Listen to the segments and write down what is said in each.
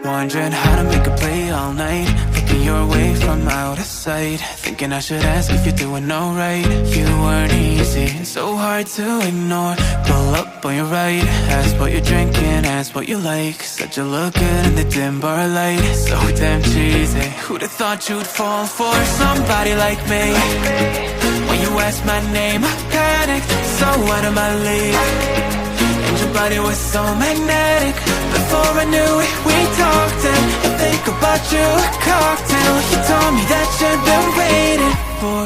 Wondering how to make a play all night, looking your way from out of sight, thinking I should ask if you're doing alright. You weren't easy, so hard to ignore. Pull up on your right, ask what you're drinking, ask what you like. Said you look good in the dim bar light, so damn cheesy. Who'd have thought you'd fall for somebody like me? When you asked my name, I panicked, so out of my league. And your body was so magnetic. Before I knew it, we talked, and I think about you a cocktail. You told me that you'd been waiting for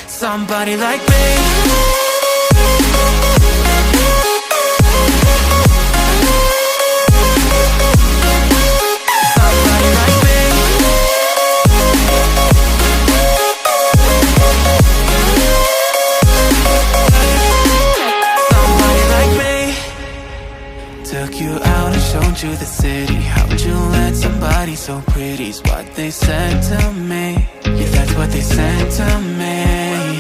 somebody like me. Somebody like me. Somebody like me. Took you out and showed you the city. How'd you let somebody so pretty's what they said to me? Yeah, that's what they said to me.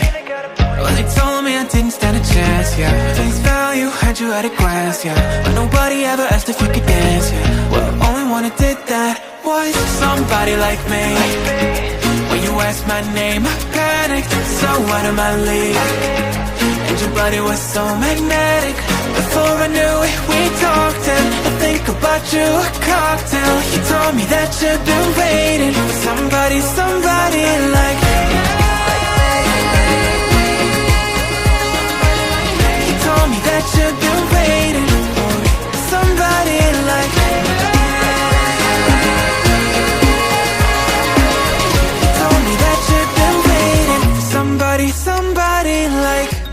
Well, they told me I didn't stand a chance, yeah. Face value, had you at a glance, yeah. But nobody ever asked if you could dance, yeah. Well, only one who did that was somebody like me. When you asked my name, I panicked, so out of my league. And your body was so magnetic. Before I knew it, we talked, and I think about you a cocktail. You told me that you'd been waiting for somebody, somebody like me. You told me that you'd been waiting for somebody like me. You told me that you'd been waiting for somebody, somebody like me.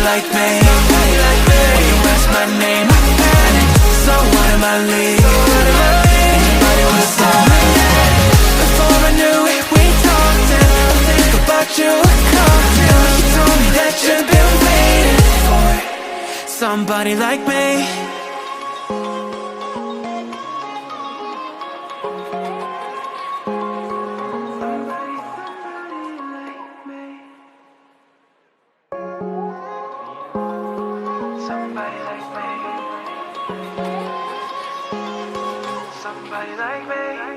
Like me, when you asked my name, I panicked, so out of my league. And your body was so magnetic. Before I knew it, we talked, and I think about you a cocktail. You told me that you'd been waiting for somebody like me.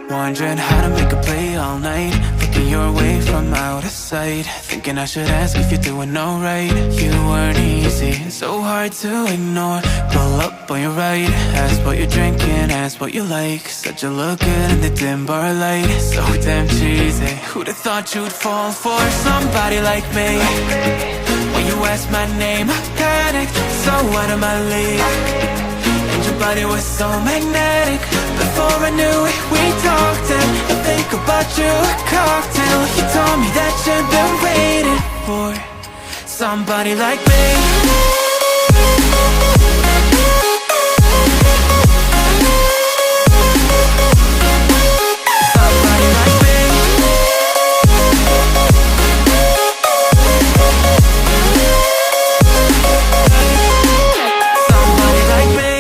Wondering how to make a play all night, looking your way from out of sight, thinking I should ask if you're doing alright. You weren't easy, so hard to ignore. Pull up on your right, ask what you're drinking, ask what you like. Said you look good in the dim bar light, so damn cheesy. Who'd have thought you'd fall for somebody like me? When you asked my name, I panicked, so out of my league. And your body was so magnetic. Before I knew it, we talked, and I think about you a cocktail. You told me that you'd been waiting for somebody like me. Somebody like me. Somebody like me.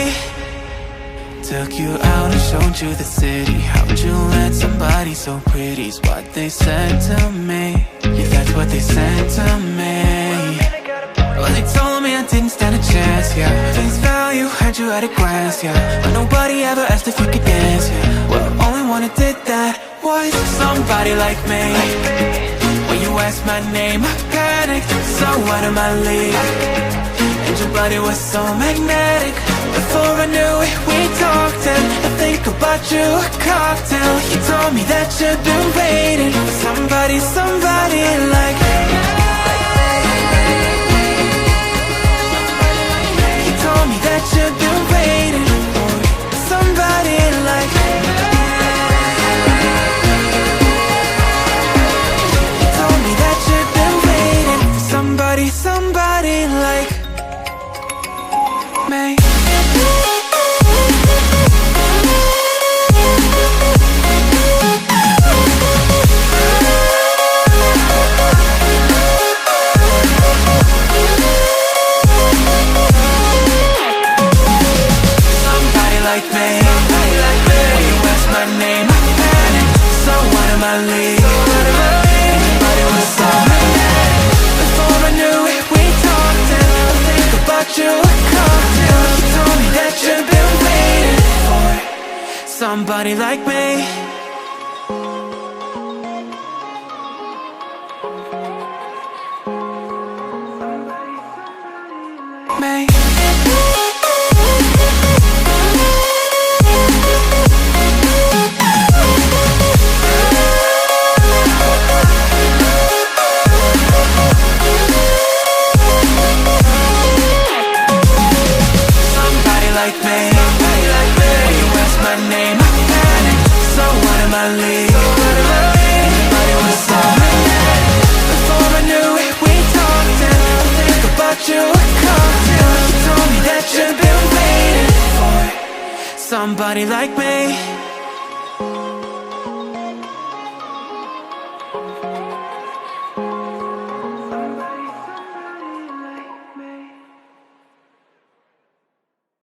Took you out and showed you the city. How'd you let somebody so pretty's what they said to me? Yeah, that's what they said to me. Well, they told me I didn't stand a chance, yeah. Face value, had you at a glance, yeah. But nobody ever asked if you could dance, yeah. Well, only one who did that was somebody like me. When you asked my name, I panicked, so out of my league. And your body was so magnetic. Before I knew it, we talked, and I think about you a cocktail. You told me that you'd been waiting for somebody, somebody like me. You told me that you'd been waiting for somebody like me. You told me that you'd been waiting for somebody, somebody like me. I leave? Everybody was saying before I knew it, we talked, and I think about you a cocktail. You told me that you've been waiting for somebody like me. Somebody like me.